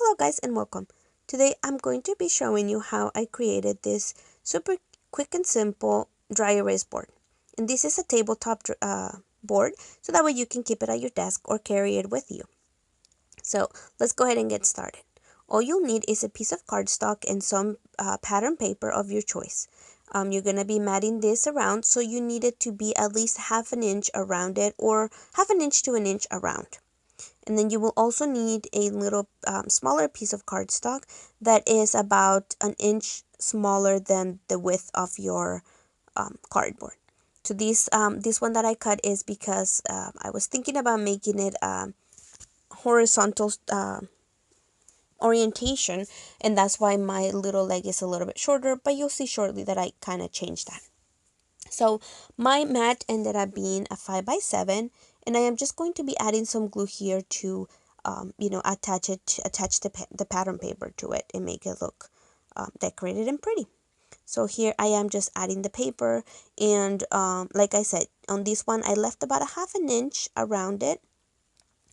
Hello guys and welcome. Today I'm going to be showing you how I created this super quick and simple dry erase board. And this is a tabletop board, so that way you can keep it at your desk or carry it with you. So let's go ahead and get started. All you'll need is a piece of cardstock and some pattern paper of your choice. You're going to be matting this around, so you need it to be at least half an inch around it, or half an inch to an inch around. And then you will also need a little smaller piece of cardstock that is about an inch smaller than the width of your cardboard. So this one that I cut is because I was thinking about making it horizontal orientation, and that's why my little leg is a little bit shorter, but you'll see shortly that I kind of changed that. So my mat ended up being a 5x7, and I am just going to be adding some glue here to, attach the pattern paper to it and make it look decorated and pretty. So here I am just adding the paper, and like I said, on this one I left about a half an inch around it,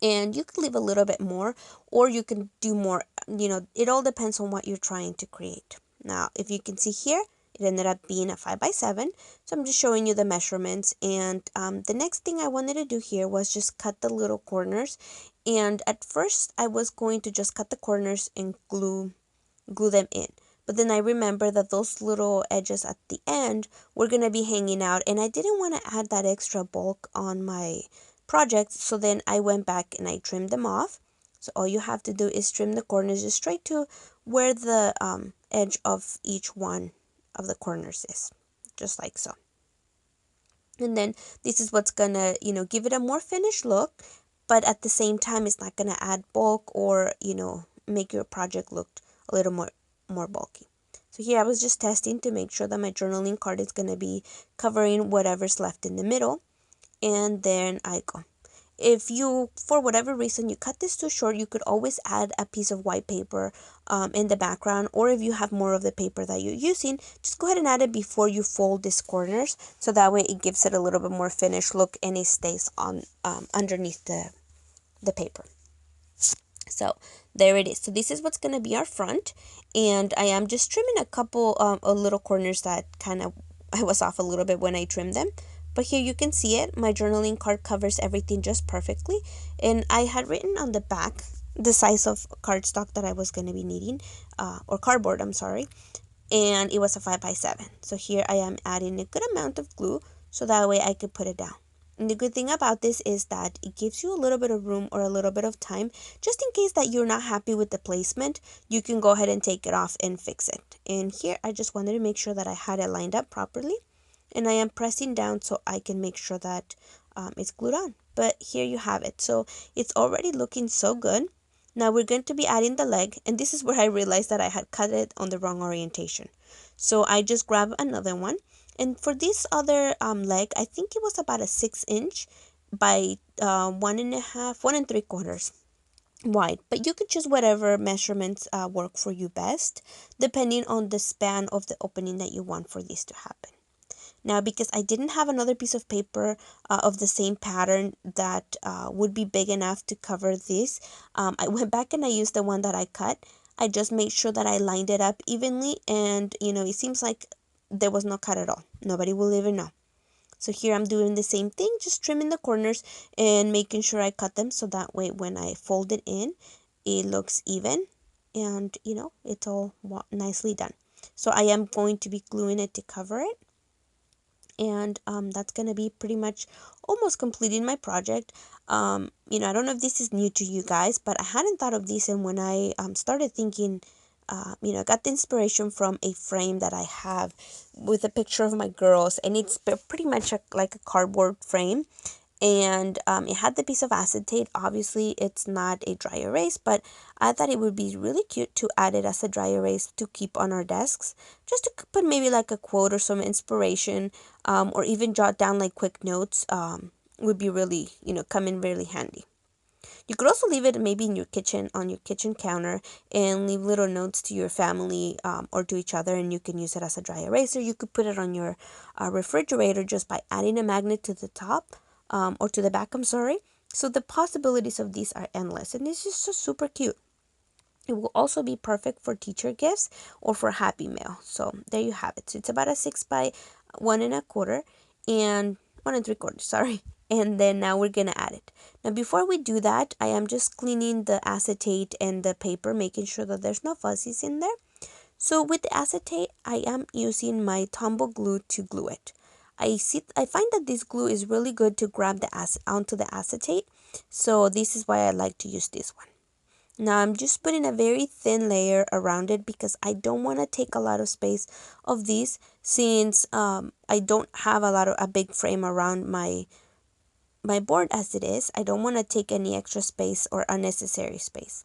and you could leave a little bit more, or you can do more. It all depends on what you're trying to create. Now, if you can see here, it ended up being a 5x7, so I'm just showing you the measurements. And the next thing I wanted to do here was just cut the little corners. And at first I was going to just cut the corners and glue them in, but then I remember that those little edges at the end were going to be hanging out, and I didn't want to add that extra bulk on my project. So then I went back and I trimmed them off. So all you have to do is trim the corners just straight to where the edge of each one of the corners is, just like so. And then this is what's gonna give it a more finished look, but at the same time it's not gonna add bulk or make your project look a little more bulky. So here I was just testing to make sure that my journaling card is gonna be covering whatever's left in the middle, and then I go. If you, for whatever reason, you cut this too short, you could always add a piece of white paper in the background, or if you have more of the paper that you're using, just go ahead and add it before you fold these corners, so that way it gives it a little bit more finished look and it stays on underneath the paper. So there it is. So this is what's going to be our front, and I am just trimming a couple of little corners that kind of I was off a little bit when I trimmed them. But here you can see it. My journaling card covers everything just perfectly. And I had written on the back the size of cardstock that I was going to be needing, or cardboard, I'm sorry. And it was a 5x7. So here I am adding a good amount of glue, so that way I could put it down. And the good thing about this is that it gives you a little bit of room or a little bit of time, just in case that you're not happy with the placement. You can go ahead and take it off and fix it. And here I just wanted to make sure that I had it lined up properly. And I am pressing down so I can make sure that it's glued on. But here you have it. So it's already looking so good. Now we're going to be adding the leg, and this is where I realized that I had cut it on the wrong orientation. So I just grabbed another one, and for this other leg, I think it was about a 6-inch by 1.5, 1 3/4 wide. But you could choose whatever measurements work for you best, depending on the span of the opening that you want for this to happen. Now, because I didn't have another piece of paper of the same pattern that would be big enough to cover this, I went back and I used the one that I cut. I just made sure that I lined it up evenly, and it seems like there was no cut at all. Nobody will even know. So here I'm doing the same thing, just trimming the corners and making sure I cut them, so that way when I fold it in, it looks even, and it's all nicely done. So I am going to be gluing it to cover it. And that's going to be pretty much almost completing my project. I don't know if this is new to you guys, but I hadn't thought of this, and when I started thinking, I got the inspiration from a frame that I have with a picture of my girls, and it's pretty much like a cardboard frame. And it had the piece of acetate. Obviously it's not a dry erase, but I thought it would be really cute to add it as a dry erase to keep on our desks, just to put maybe like a quote or some inspiration, or even jot down like quick notes. Would be really come in really handy. You could also leave it maybe in your kitchen, on your kitchen counter, and leave little notes to your family or to each other, and you can use it as a dry eraser. You could put it on your refrigerator just by adding a magnet to the top, or to the back, I'm sorry. So the possibilities of these are endless, and this is just super cute. It will also be perfect for teacher gifts or for Happy Mail. So there you have it. So it's about a 6 by 1 1/4 and 1 3/4, sorry. And then now we're gonna add it. Now before we do that, I am just cleaning the acetate and the paper, making sure that there's no fuzzies in there. So with the acetate, I am using my tumble glue to glue it. I find that this glue is really good to grab the onto the acetate. So this is why I like to use this one. Now I'm just putting a very thin layer around it because I don't want to take a lot of space of these, since I don't have a big frame around my board as it is. I don't want to take any extra space or unnecessary space.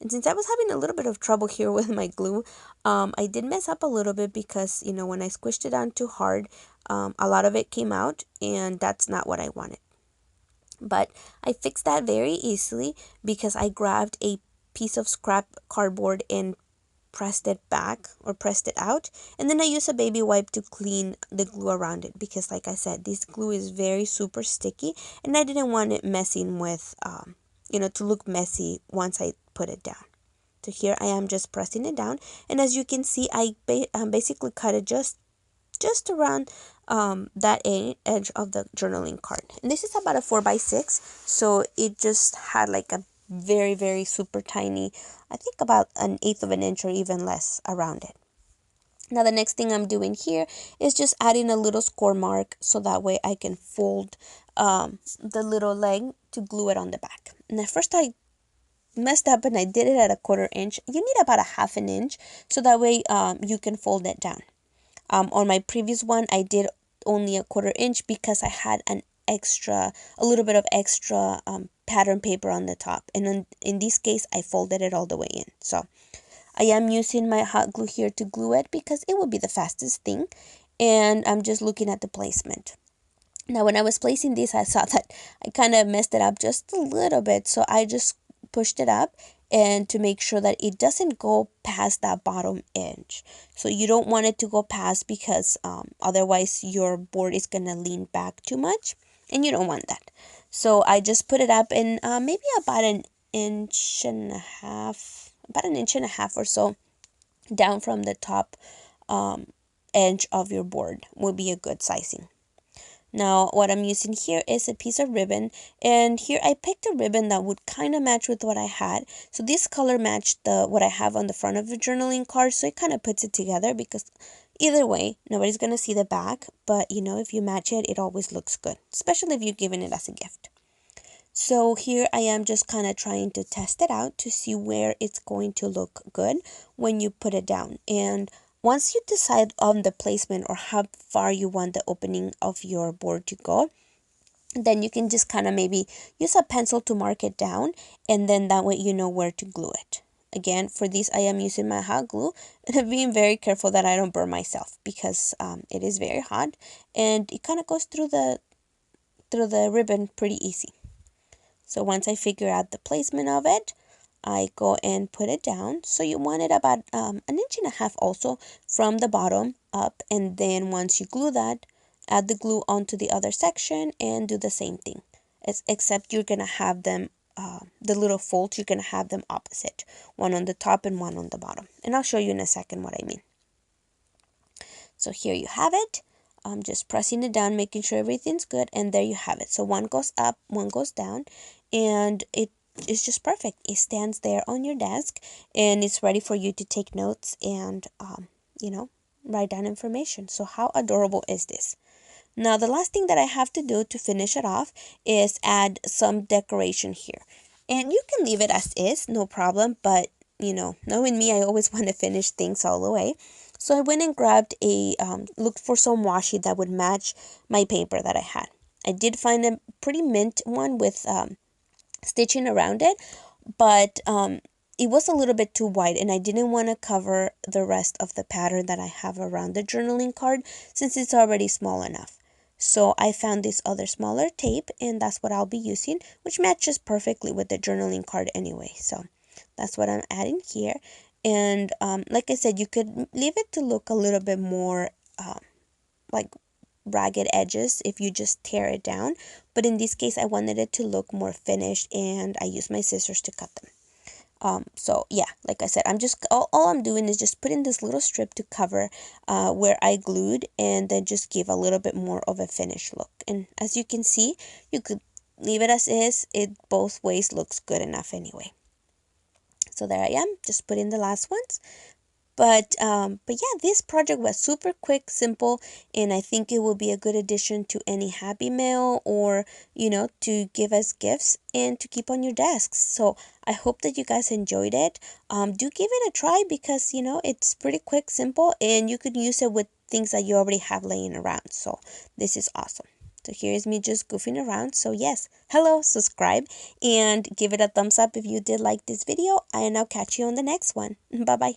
And since I was having a little bit of trouble here with my glue, I did mess up a little bit because, when I squished it down too hard, a lot of it came out, and that's not what I wanted. But I fixed that very easily because I grabbed a piece of scrap cardboard and pressed it back or pressed it out, and then I used a baby wipe to clean the glue around it because, like I said, this glue is very super sticky, and I didn't want it messing with to look messy once I put it down. So here I am just pressing it down, and as you can see, I basically cut it just around that edge of the journaling card. And this is about a 4 by 6, so it just had like a very, very super tiny, I think about 1/8 of an inch or even less around it. Now the next thing I'm doing here is just adding a little score mark, so that way I can fold the little leg to glue it on the back. And at first I messed up and I did it at a 1/4 inch. You need about a 1/2 an inch, so that way you can fold it down. On my previous one, I did only a 1/4 inch because I had a little bit of extra pattern paper on the top. And in this case, I folded it all the way in. So I am using my hot glue here to glue it because it will be the fastest thing. And I'm just looking at the placement. Now, when I was placing this, I saw that I kind of messed it up just a little bit. So I just pushed it up, and to make sure that it doesn't go past that bottom edge. So you don't want it to go past because otherwise your board is going to lean back too much, and you don't want that. So I just put it up in maybe about an inch and a half, or so down from the top edge of your board will be a good sizing. Now, what I'm using here is a piece of ribbon, and here I picked a ribbon that would kind of match with what I had. So this color matched what I have on the front of the journaling card, so it kind of puts it together because either way, nobody's going to see the back, but if you match it, it always looks good, especially if you're giving it as a gift. So here I am just kind of trying to test it out to see where it's going to look good when you put it down. And once you decide on the placement or how far you want the opening of your board to go, then you can just kind of maybe use a pencil to mark it down, and then that way you know where to glue it. Again, for this I am using my hot glue, and I'm being very careful that I don't burn myself because it is very hot, and it kind of goes through the ribbon pretty easy. So once I figure out the placement of it, I go and put it down. So you want it about 1.5 inches also from the bottom up. And then once you glue that, add the glue onto the other section and do the same thing. Except you're going to have them, the little folds, you're going to have them opposite. One on the top and one on the bottom. And I'll show you in a second what I mean. So here you have it. I'm just pressing it down, making sure everything's good, and there you have it. So one goes up, one goes down, and it is just perfect. It stands there on your desk, and it's ready for you to take notes and, write down information. So how adorable is this? Now, the last thing that I have to do to finish it off is add some decoration here. And you can leave it as is, no problem, but, knowing me, I always want to finish things all the way. So I went and grabbed looked for some washi that would match my paper that I had. I did find a pretty mint one with stitching around it, but it was a little bit too wide, and I didn't want to cover the rest of the pattern that I have around the journaling card since it's already small enough. So I found this other smaller tape, and that's what I'll be using, which matches perfectly with the journaling card anyway. So that's what I'm adding here. And like I said, you could leave it to look a little bit more like ragged edges if you just tear it down. But in this case, I wanted it to look more finished, and I used my scissors to cut them. So yeah, like I said, I'm just all I'm doing is just putting this little strip to cover where I glued, and then just give a little bit more of a finished look. And as you can see, you could leave it as is. It both ways looks good enough anyway. So there I am, just putting the last ones. But yeah, this project was super quick, simple, and I think it will be a good addition to any Happy Mail, or to give as gifts and to keep on your desks. So I hope that you guys enjoyed it. Do give it a try, because it's pretty quick, simple, and you could use it with things that you already have laying around. So this is awesome. So here's me just goofing around. So yes, hello, subscribe, and give it a thumbs up if you did like this video, and I'll catch you on the next one. Bye bye.